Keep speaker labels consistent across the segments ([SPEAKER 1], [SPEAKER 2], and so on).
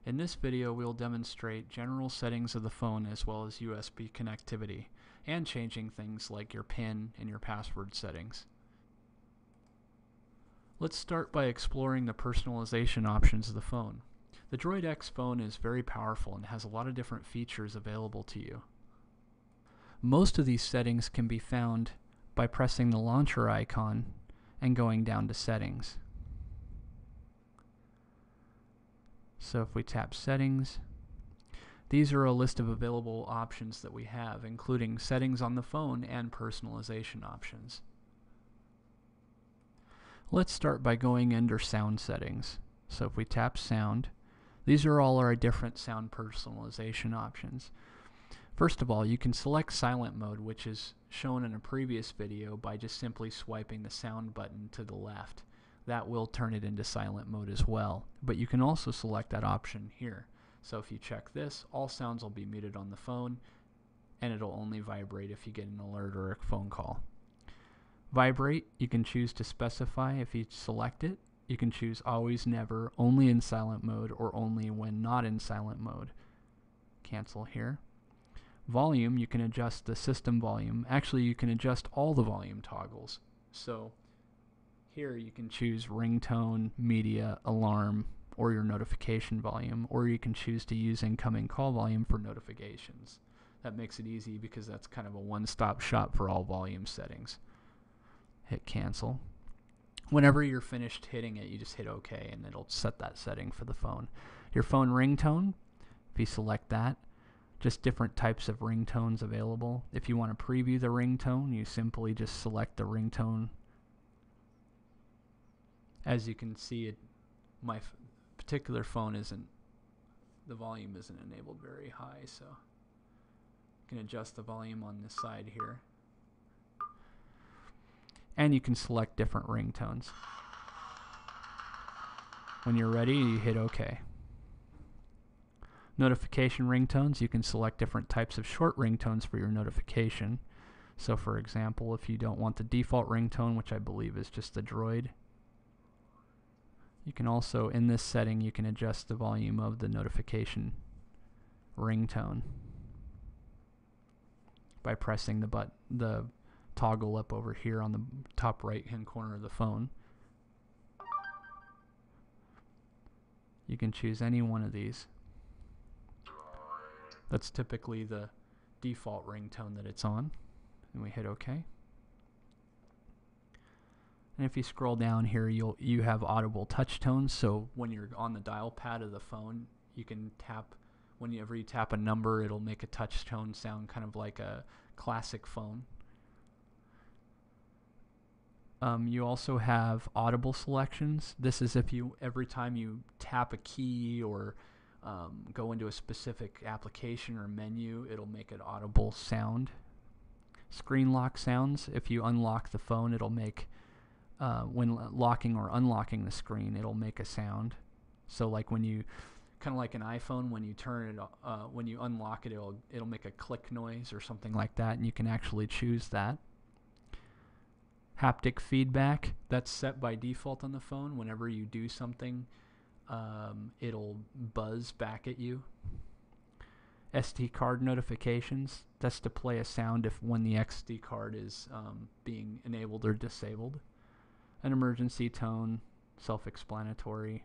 [SPEAKER 1] In this video, we'll demonstrate general settings of the phone as well as USB connectivity, and changing things like your PIN and your password settings. Let's start by exploring the personalization options of the phone. The Droid X phone is very powerful and has a lot of different features available to you. Most of these settings can be found by pressing the launcher icon and going down to settings. So if we tap settings, these are a list of available options that we have, including settings on the phone and personalization options. Let's start by going under sound settings. So if we tap sound, these are all our different sound personalization options. First of all, you can select silent mode, which is shown in a previous video, by just simply swiping the sound button to the left. That will turn it into silent mode as well, but you can also select that option here. So if you check this, all sounds will be muted on the phone, and it'll only vibrate if you get an alert or a phone call. Vibrate, you can choose to specify if you select it. You can choose always, never, only in silent mode, or only when not in silent mode. Cancel here. Volume, you can adjust the system volume. Actually, you can adjust all the volume toggles. So here you can choose ringtone, media, alarm, or your notification volume, or you can choose to use incoming call volume for notifications. That makes it easy because that's kind of a one-stop shop for all volume settings. Hit cancel. Whenever you're finished hitting it, you just hit OK and it'll set that setting for the phone. Your phone ringtone, if you select that, just different types of ringtones available. If you want to preview the ringtone, you simply just select the ringtone. As you can see, my particular phone the volume isn't enabled very high, so you can adjust the volume on this side here. And you can select different ringtones. When you're ready, you hit OK. Notification ringtones, you can select different types of short ringtones for your notification. So for example, if you don't want the default ringtone, which I believe is just the Droid, you can also, in this setting, you can adjust the volume of the notification ringtone by pressing the toggle up over here on the top right hand corner of the phone. You can choose any one of these. That's typically the default ringtone that it's on, and we hit OK. And if you scroll down here, you have audible touch tones. So when you're on the dial pad of the phone, you can tap. Whenever you tap a number, it'll make a touch tone sound, kind of like a classic phone. You also have audible selections. This is if every time you tap a key or go into a specific application or menu, it'll make an audible sound. Screen lock sounds. If you unlock the phone, it'll make when locking or unlocking the screen, it'll make a sound. So like when you, kind of like an iPhone, when you turn it, when you unlock it, it'll make a click noise or something like that, and you can actually choose that. Haptic feedback, that's set by default on the phone. Whenever you do something, it'll buzz back at you. SD card notifications, that's to play a sound when the SD card is being enabled or disabled. An emergency tone, self-explanatory.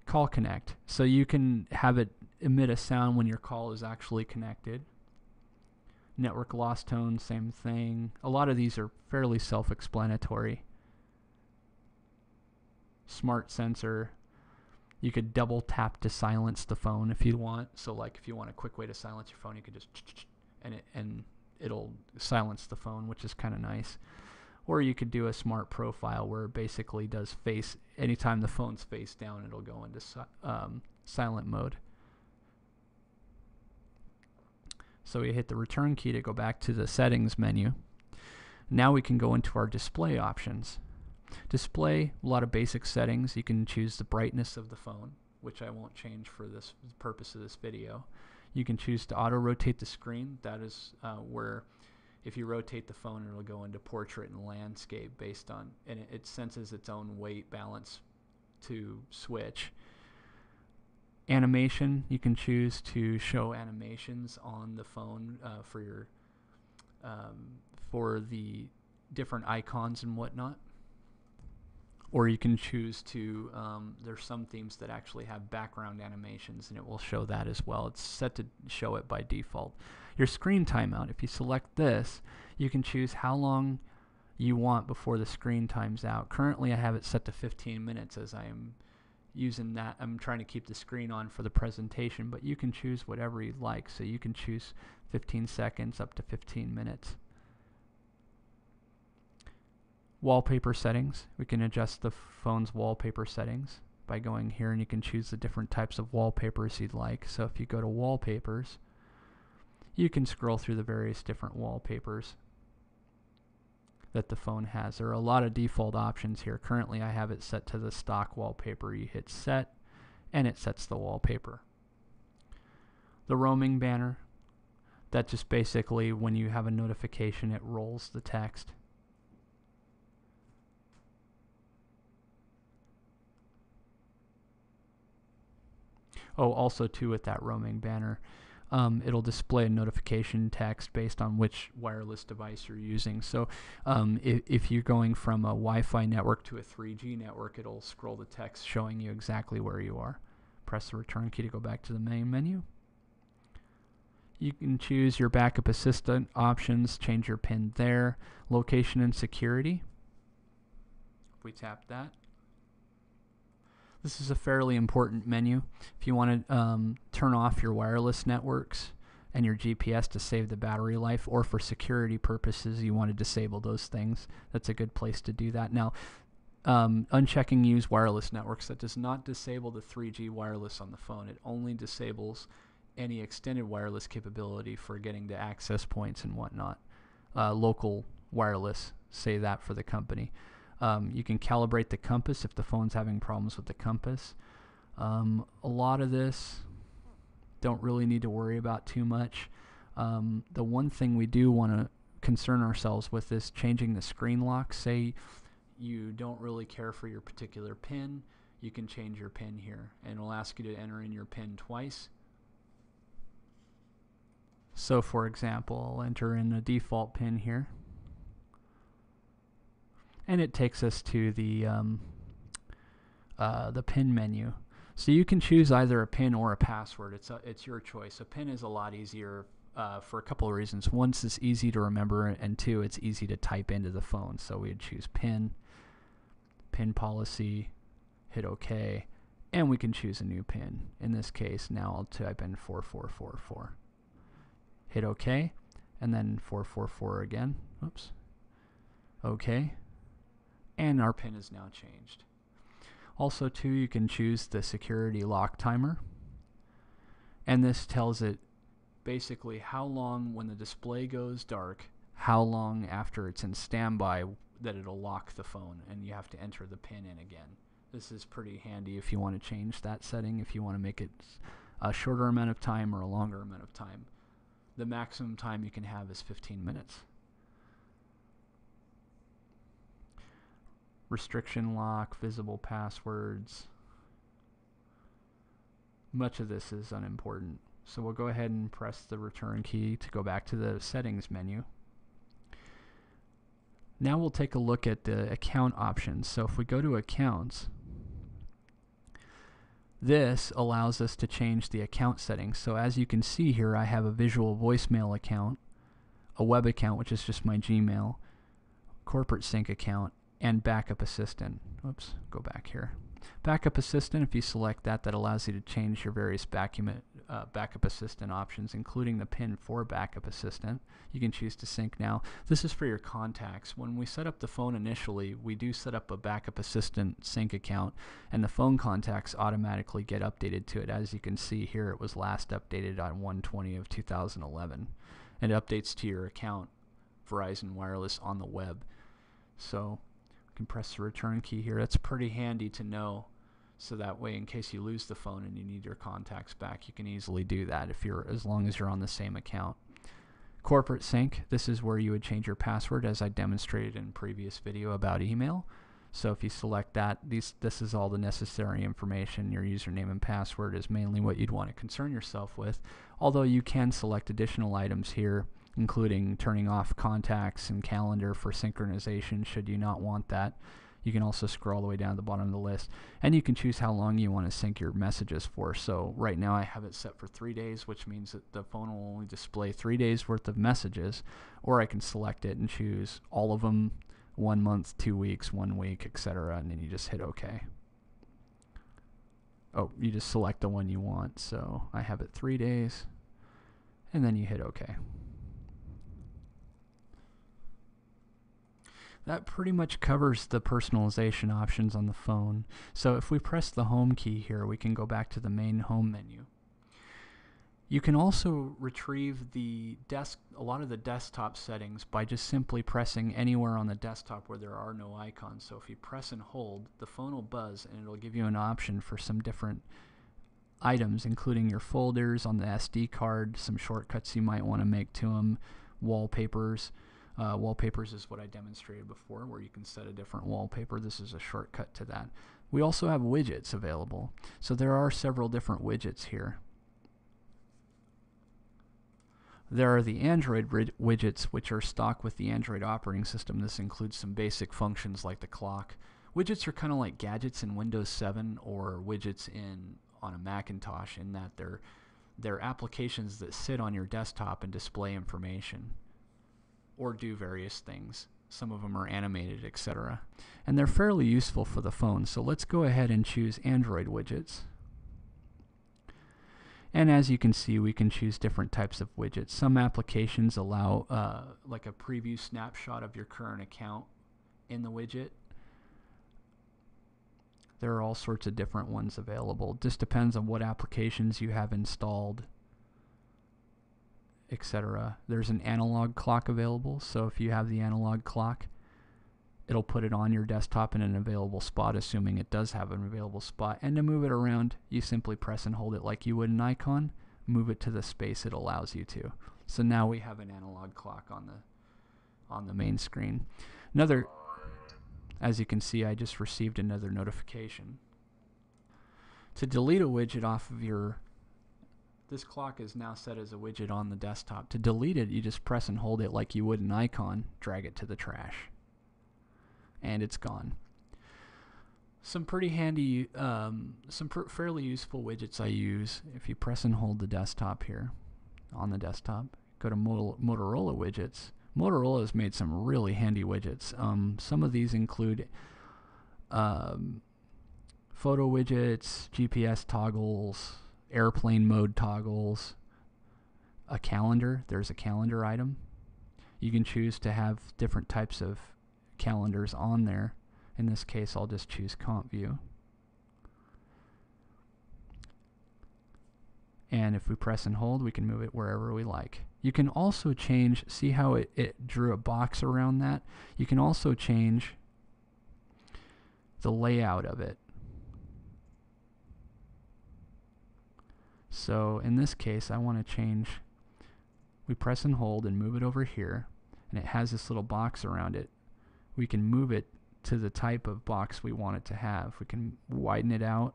[SPEAKER 1] Call connect, so you can have it emit a sound when your call is actually connected. Network loss tone, same thing. A lot of these are fairly self-explanatory. Smart sensor, you could double tap to silence the phone if you want. So like if you want a quick way to silence your phone, you could just and it'll silence the phone, which is kind of nice. Or you could do a smart profile where it basically does anytime the phone's face down, it'll go into silent mode. So we hit the return key to go back to the settings menu. Now we can go into our display options. Display, a lot of basic settings. You can choose the brightness of the phone, which I won't change for this purpose of this video. You can choose to auto rotate the screen. That is where if you rotate the phone, it'll go into portrait and landscape based on, and it senses its own weight balance to switch. Animation, you can choose to show animations on the phone for the different icons and whatnot. Or you can choose to, there's some themes that actually have background animations and it will show that as well. It's set to show it by default. Your screen timeout, if you select this, you can choose how long you want before the screen times out. Currently I have it set to 15 minutes as I am using that. I'm trying to keep the screen on for the presentation, but you can choose whatever you'd like. So you can choose 15 seconds up to 15 minutes. Wallpaper settings. We can adjust the phone's wallpaper settings by going here, and you can choose the different types of wallpapers you'd like. So if you go to wallpapers, you can scroll through the various different wallpapers that the phone has. There are a lot of default options here. Currently I have it set to the stock wallpaper. You hit set and it sets the wallpaper. The roaming banner, that just basically when you have a notification it rolls the text. Oh, also too with that roaming banner, it'll display a notification text based on which wireless device you're using. So if you're going from a Wi-Fi network to a 3G network, it'll scroll the text showing you exactly where you are. Press the return key to go back to the main menu. You can choose your backup assistant options, change your PIN there. Location and security. If we tap that. This is a fairly important menu. If you want to turn off your wireless networks and your GPS to save the battery life, or for security purposes you want to disable those things, that's a good place to do that. Now, unchecking use wireless networks, that does not disable the 3G wireless on the phone. It only disables any extended wireless capability for getting to access points and whatnot. Local wireless, say that for the company. You can calibrate the compass if the phone's having problems with the compass. A lot of this don't really need to worry about too much. The one thing we do want to concern ourselves with is changing the screen lock. Say you don't really care for your particular PIN, you can change your PIN here, and it'll ask you to enter in your PIN twice. So for example, I'll enter in a default PIN here, and it takes us to the PIN menu. So you can choose either a PIN or a password. It's your choice. A PIN is a lot easier for a couple of reasons. One, it's easy to remember, and two, it's easy to type into the phone. So we'd choose PIN, PIN policy, hit OK, and we can choose a new PIN. In this case, now I'll type in 4444. Hit OK, and then 444 again. Oops. OK. And our PIN is now changed. Also too, you can choose the security lock timer, and this tells it basically how long when the display goes dark, how long after it's in standby that it'll lock the phone, and you have to enter the PIN in again. This is pretty handy if you want to change that setting, if you want to make it a shorter amount of time or a longer amount of time. The maximum time you can have is 15 minutes. Restriction lock, visible passwords. Much of this is unimportant. So we'll go ahead and press the return key to go back to the settings menu. Now we'll take a look at the account options. So if we go to accounts, this allows us to change the account settings. So as you can see here, I have a visual voicemail account, a web account, which is just my Gmail, corporate sync account, and backup assistant. Oops, go back here. Backup assistant, if you select that, that allows you to change your various backup assistant options, including the PIN for backup assistant. You can choose to sync now. This is for your contacts. When we set up the phone initially, we do set up a backup assistant sync account, and the phone contacts automatically get updated to it. As you can see here, it was last updated on 1/20 of 2011. And it updates to your account, Verizon Wireless, on the web. So you can press the return key here. That's pretty handy to know, so that way in case you lose the phone and you need your contacts back, you can easily do that as long as you're on the same account. Corporate sync, this is where you would change your password, as I demonstrated in a previous video about email. So if you select that, this is all the necessary information. Your username and password is mainly what you'd want to concern yourself with, although you can select additional items here, including turning off contacts and calendar for synchronization should you not want that. You can also scroll all the way down to the bottom of the list, and you can choose how long you want to sync your messages for. So right now I have it set for 3 days, which means that the phone will only display 3 days worth of messages, or I can select it and choose all of them, 1 month, 2 weeks, 1 week, etc., and then you just hit OK. Oh, you just select the one you want. So I have it 3 days, and then you hit OK. That pretty much covers the personalization options on the phone. So if we press the home key here, we can go back to the main home menu. You can also retrieve a lot of the desktop settings by just simply pressing anywhere on the desktop where there are no icons. So if you press and hold, the phone will buzz and it'll give you an option for some different items, including your folders on the SD card, some shortcuts you might want to make to them, wallpapers. Wallpapers is what I demonstrated before, where you can set a different wallpaper. This is a shortcut to that. We also have widgets available. So there are several different widgets here. There are the Android widgets, which are stock with the Android operating system. This includes some basic functions like the clock. Widgets are kind of like gadgets in Windows 7 or widgets on a Macintosh, in that they're applications that sit on your desktop and display information or do various things. Some of them are animated, etc. And they're fairly useful for the phone. So let's go ahead and choose Android widgets. And as you can see, we can choose different types of widgets. Some applications allow like a preview snapshot of your current account in the widget. There are all sorts of different ones available. Just depends on what applications you have installed, etc. There's an analog clock available, so if you have the analog clock, it'll put it on your desktop in an available spot, assuming it does have an available spot. And to move it around, you simply press and hold it like you would an icon, move it to the space it allows you to. So now we have an analog clock on the main screen. As you can see, I just received another notification. To delete a widget off of this clock is now set as a widget on the desktop. To delete it, you just press and hold it like you would an icon, drag it to the trash, and it's gone. Some pretty handy, fairly useful widgets I use. If you press and hold the desktop here, on the desktop, go to Motorola widgets. Motorola has made some really handy widgets. Some of these include photo widgets, GPS toggles, airplane mode toggles, a calendar. There's a calendar item. You can choose to have different types of calendars on there. In this case, I'll just choose Comp View. And if we press and hold, we can move it wherever we like. You can also change, see how it drew a box around that? You can also change the layout of it. So in this case, I want to change, we press and hold and move it over here, and it has this little box around it. We can move it to the type of box we want it to have. We can widen it out,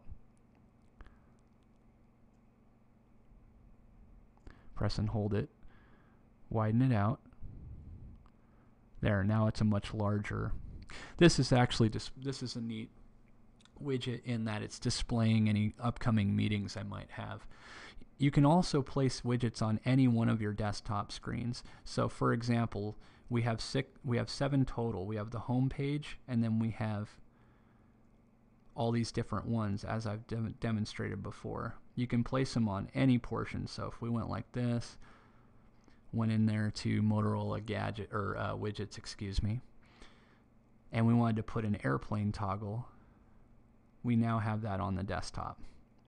[SPEAKER 1] press and hold it, widen it out. There, now it's a much larger. This is actually this is a neat widget in that it's displaying any upcoming meetings I might have. You can also place widgets on any one of your desktop screens. So for example, we have 7 total. We have the home page, and then we have all these different ones, as I've demonstrated before. You can place them on any portion. So if we went like this, went in there to Motorola gadget or widgets, excuse me, and we wanted to put an airplane toggle, we now have that on the desktop.